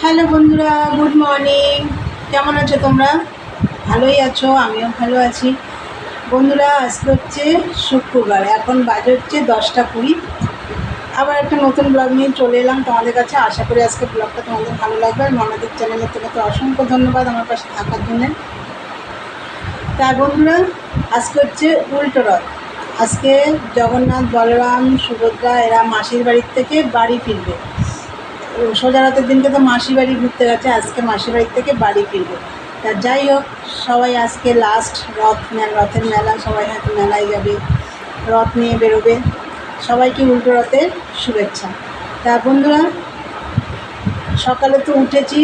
Hello বন্ধুরা, good morning. কেমন আছো তোমরা? ভালোই আছো, আমিও ভালো আছি। বন্ধুরা, আজকে হচ্ছে শুক্রবার, এখন বাজে হচ্ছে 10টা 20। আবার একটা নতুন ব্লগ নিয়ে চলে এলাম তোমাদের কাছে। আশা করি আজকে ব্লগটা তোমাদের ভালো লাগবে। আর মনাদের চ্যানেলের তোমাকে অসংখ্য ধন্যবাদ আমার পাশে থাকার জন্যে। তা বন্ধুরা, আজকে হচ্ছে উল্টো রথ। আজকে জগন্নাথ, বলরাম, সুভদ্রা এরা মাসির বাড়ির থেকে বাড়ি ফিরবে। সোজা রাতের দিনকে তো মাসির বাড়ি ঘুরতে গেছে, আজকে মাসির বাড়ির থেকে বাড়ি ফিরবে। তা যাই হোক, সবাই আজকে লাস্ট রথের মেলা, সবাই হয়তো মেলায় যাবে, রথ নিয়ে বেরোবে। সবাইকে উল্টো রথের শুভেচ্ছা। তা বন্ধুরা, সকালে তো উঠেছি,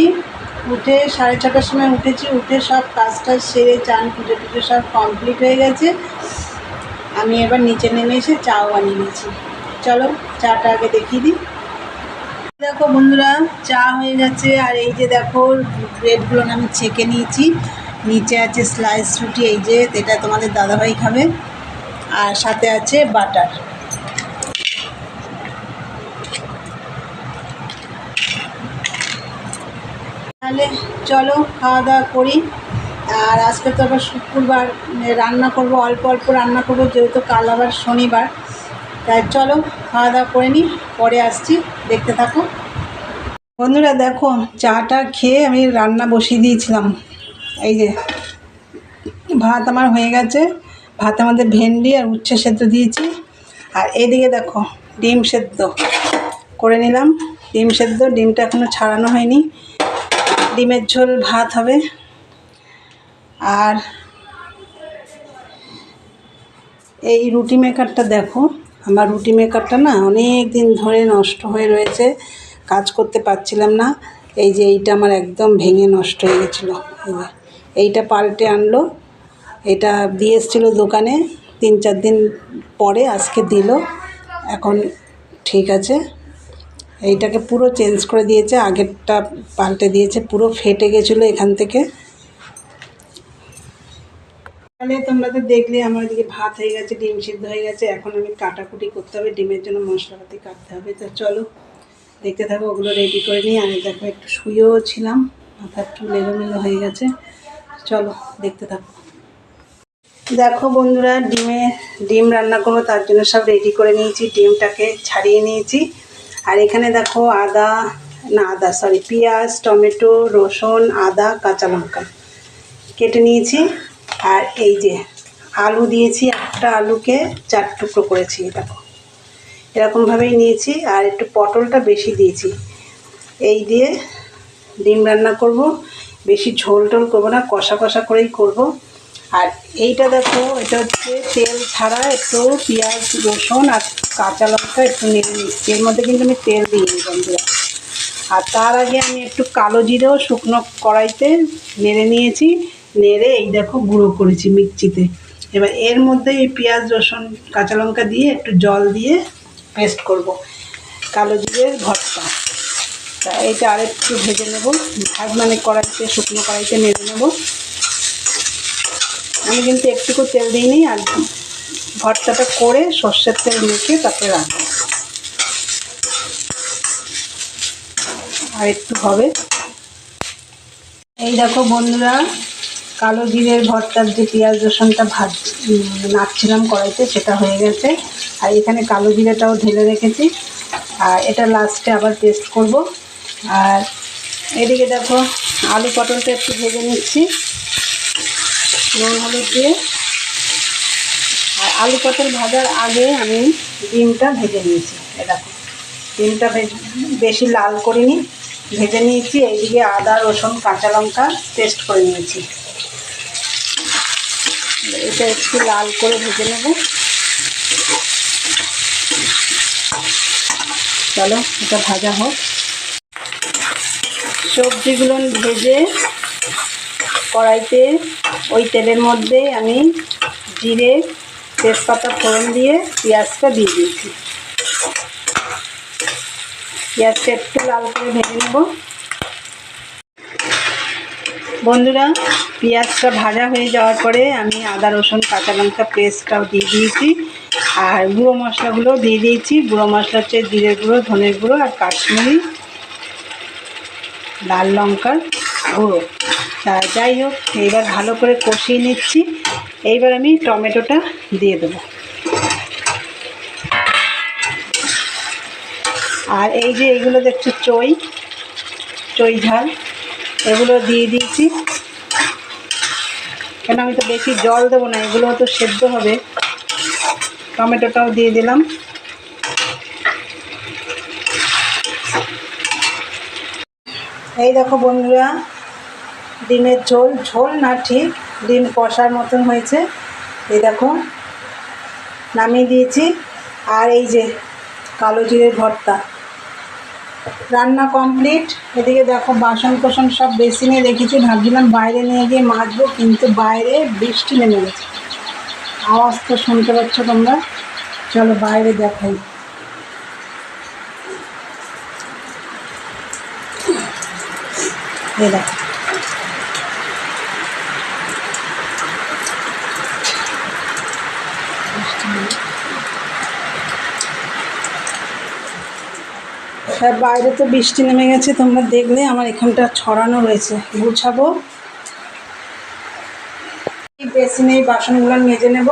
উঠে 6:30টার সময় উঠেছি, উঠে সব কাজটা সেরে চান পুজো টুজো সব কমপ্লিট হয়ে গেছে। আমি এবার নিচে নেমে এসে চাও বানিয়ে নিয়েছি। চলো চাটা আগে দেখিয়ে দিই। দেখো বন্ধুরা, চা হয়ে গেছে। আর এই যে দেখো, ব্রেডগুলো আমি ছেঁকে নিয়েছি। নিচে আছে স্লাইস রুটি, এই যে এটা তোমাদের দাদাভাই খাবে। আর সাথে আছে বাটার। তাহলে চলো খাওয়া দাওয়া করি। আর আজকে তো আবার শুক্রবার, রান্না করব, অল্প অল্প রান্না করব, যেহেতু কাল আবার শনিবার। তাই চলো খাওয়া দাওয়া করে নিই, পরে আসছি, দেখতে থাকো। বন্ধুরা দেখো, চাটা খেয়ে আমি রান্না বসিয়ে দিয়েছিলাম। এই যে ভাত আমার হয়ে গেছে। ভাতের মধ্যে ভেন্ডি আর উচ্ছে সেদ্ধ দিয়েছি। আর এইদিকে দেখো, ডিম সেদ্ধ করে নিলাম। ডিম সেদ্ধ, ডিমটা এখনও ছাড়ানো হয়নি। ডিমের ঝোল ভাত হবে। আর এই রুটি মেকারটা দেখো, আমার রুটি মেকারটা না অনেক দিন ধরে নষ্ট হয়ে রয়েছে, কাজ করতে পারছিলাম না। এই যে এইটা আমার একদম ভেঙে নষ্ট হয়ে গেছিলো। এইটা পাল্টে আনলো, এটা দিয়ে এসেছিলো দোকানে, 3-4 দিন পরে আজকে দিল। এখন ঠিক আছে, এইটাকে পুরো চেঞ্জ করে দিয়েছে, আগেরটা পাল্টে দিয়েছে। পুরো ফেটে গেছিলো এখান থেকে। তাহলে তোমরা তো দেখলে আমার এদিকে ভাত হয়ে গেছে, ডিম সিদ্ধ হয়ে গেছে। এখন আমি কাটাকুটি করতে হবে, ডিমের জন্য মশলাপাতি কাটতে হবে। তো চলো দেখতে থাকো, ওগুলো রেডি করে নিই। আমি দেখো একটু শুয়েও ছিলাম, মাথার চুল এলোমেলো হয়ে গেছে। চলো দেখতে থাকো। দেখো বন্ধুরা, ডিম রান্না করবো, তার জন্য সব রেডি করে নিয়েছি। ডিমটাকে ছাড়িয়ে নিয়েছি। আর এখানে দেখো পেঁয়াজ, টমেটো, রসুন, আদা, কাঁচা লঙ্কা কেটে নিয়েছি। আর এই যে আলু দিয়েছি, একটা আলুকে 4 টুকরো করেছি, দেখো এরকমভাবেই নিয়েছি। আর একটু পটলটা বেশি দিয়েছি। এই দিয়ে ডিম রান্না করব, বেশি ঝোল টোল করবো না, কষা কষা করেই করব। আর এইটা দেখো, এটা হচ্ছে তেল ছাড়া, একটু পেঁয়াজ, রসুন আর কাঁচা লঙ্কা একটু নেড়ে নিচ্ছি। এর মধ্যে কিন্তু আমি তেল দিইনি বন্ধুরা। আর তার আগে আমি একটু কালো জিরেও শুকনো কড়াইতে নেড়ে নিয়েছি। নেড়ে এই দেখো গুঁড়ো করেছি মিক্সিতে। এবার এর মধ্যে এই পেঁয়াজ, রসুন, কাঁচা লঙ্কা দিয়ে একটু জল দিয়ে পেস্ট করব কালো জিরের ভর্তা। তা এইটা আরেকটু ভেজে নেব, কড়াইতে, শুকনো কড়াইতে নেড়ে নেব। আমি কিন্তু একটুকু তেল দিইনি। আর ভর্তাটা করে সর্ষের তেল মেখে তারপরে রাখবো। আর একটু হবে। এই দেখো বন্ধুরা, কালো জিরের ভর্তার যে পেঁয়াজ রসুনটা নাড়ছিলাম কড়াইতে, সেটা হয়ে গেছে। আর এখানে কালো জিরেটাও ঢেলে রেখেছি। আর এটা লাস্টে আবার পেস্ট করব। আর এদিকে দেখো, আলু পটলটা একটু ভেজে নিচ্ছি নুন হলুদ দিয়ে। আর আলু পটল ভাজার আগে আমি ডিমটা ভেজে নিয়েছি। দেখো ডিমটা বেশি লাল করিনি, ভেজে নিয়েছি। এইদিকে আদা, রসুন, কাঁচা লঙ্কা পেস্ট করে নিয়েছি। এটা একটু লাল করে ভেজে নেব। চলো এটা ভাজা হোক। সবজিগুলো ভেজে কড়াইতে ওই তেলের মধ্যে আমি জিরে, তেজপাতা ফোড়ন দিয়ে পেঁয়াজটা দিয়ে দিয়েছি। পেঁয়াজটা একটু লাল করে ভেজে নেব বন্ধুরা। পেঁয়াজটা ভাজা হয়ে যাওয়ার পরে আমি আদা, রসুন, কাঁচা লঙ্কা পেস্টটাও দিয়ে দিয়েছি। আর গুঁড়ো মশলাগুলো দিয়ে দিয়েছি। গুঁড়ো মশলা হচ্ছে জিরে গুঁড়ো, ধনের গুঁড়ো আর কাশ্মীরি লাল লঙ্কার গুঁড়ো। তা যাই হোক, এইবার ভালো করে কষিয়ে নিচ্ছি। এইবার আমি টমেটোটা দিয়ে দেবো। আর এই যে এইগুলো দেখছো চই ঝাল, এগুলো দিয়ে দিয়েছি। কেন আমি তো বেশি জল দেবো না, এগুলো তো সেদ্ধ হবে। টমেটোটাও দিয়ে দিলাম। এই দেখো বন্ধুরা, ডিমের ঝোল না, ঠিক ডিম কষার মতন হয়েছে। এই দেখো নামিয়ে দিয়েছি। আর এই যে কালো জিরের ভর্তা, রান্না কমপ্লিট। এদিকে দেখো বাসন কোসন সব বেসিনে রেখেছি, ভাবছিলাম বাইরে নিয়ে গিয়ে মাজবো, কিন্তু বাইরে বৃষ্টি নেমে গেছে। আওয়াজ তো শুনতে পাচ্ছ তোমরা, চলো বাইরে দেখাই। এই দেখো বাইরে তো বৃষ্টি নেমে গেছে, তোমরা দেখলে। আমার এখানটা ছড়ানো রয়েছে, গুছাবো। বেসিনে এই বাসনগুলো মেজে নেব।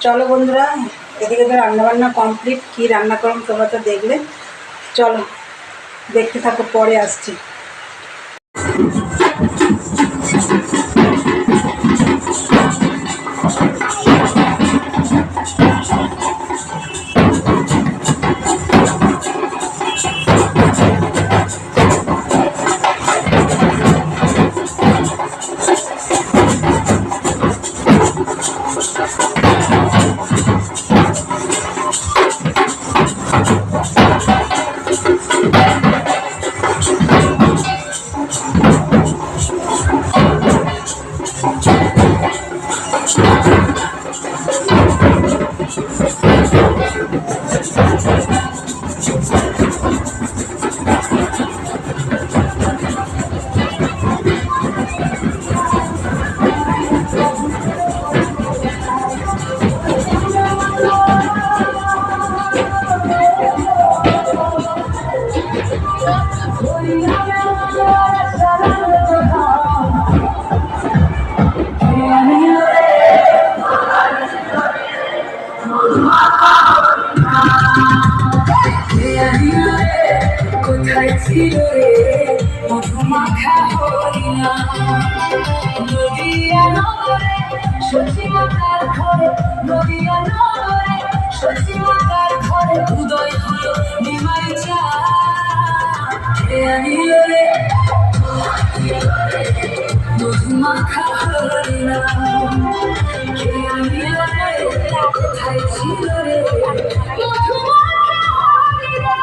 চলো বন্ধুরা, এদিকে তো রান্নাবান্না কমপ্লিট। কী রান্না করলাম তোমরা তো দেখলে, চলো দেখতে থাকো, পরে আসছি। কোথায় ছিল রে মধুমাখা হরিণা, নদিয়া নগরে সচিমাতার ঘরে, নদিয়া নগরে সচিমাতার ঘরে উদয় হলো নিমাই চা। কে আনিল রে মধুমাখা হরিণা, কে আনিল রে, কোথায় ছিল রে মধুমাখা হরিণা।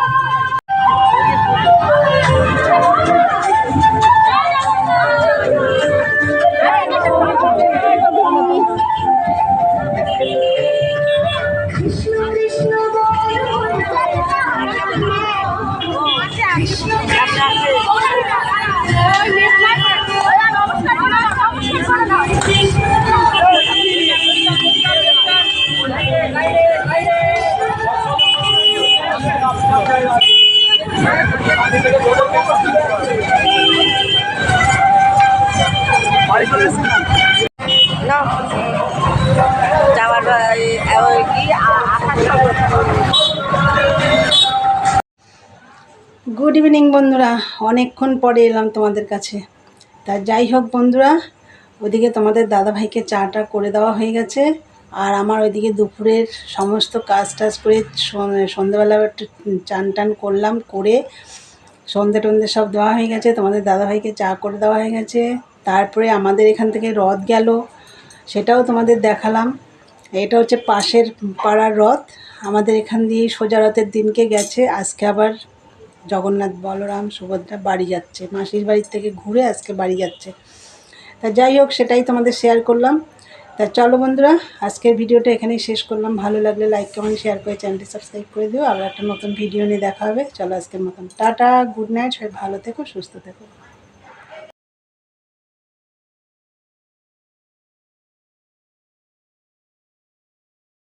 গুড ইভিনিং বন্ধুরা, অনেকক্ষণ পরে এলাম তোমাদের কাছে। তা যাই হোক বন্ধুরা, ওদিকে তোমাদের দাদাভাইকে চাটা করে দেওয়া হয়ে গেছে। আর আমার ওইদিকে দুপুরের সমস্ত কাজ টাজ করে সন্ধ্যেবেলা একটু চান টান করলাম, করে সন্ধে টন্ধে সব দেওয়া হয়ে গেছে। তোমাদের দাদাভাইকে চা করে দেওয়া হয়ে গেছে। তারপরে আমাদের এখান থেকে রথ গেল, সেটাও তোমাদের দেখালাম। এটা হচ্ছে পাশের পাড়ার রথ, আমাদের এখান দিয়েই সোজা রথের দিনকে গেছে। আজকে আবার জগন্নাথ বলরাম সুভদ্রা বাড়ি যাচ্ছে, মাসির বাড়ির থেকে ঘুরে আজকে বাড়ি যাচ্ছে। তা যাই হোক, সেটাই তোমাদের শেয়ার করলাম। তা চলো বন্ধুরা, আজকের ভিডিওটা এখানেই শেষ করলাম। ভালো লাগলে লাইক কমেন্ট শেয়ার করে চ্যানেলটি সাবস্ক্রাইব করে দিও। আবার একটা নতুন ভিডিও নিয়ে দেখা হবে। চলো আজকের মতন টাটা, গুড নাইট, সবাই ভালো থেকো, সুস্থ থেকো।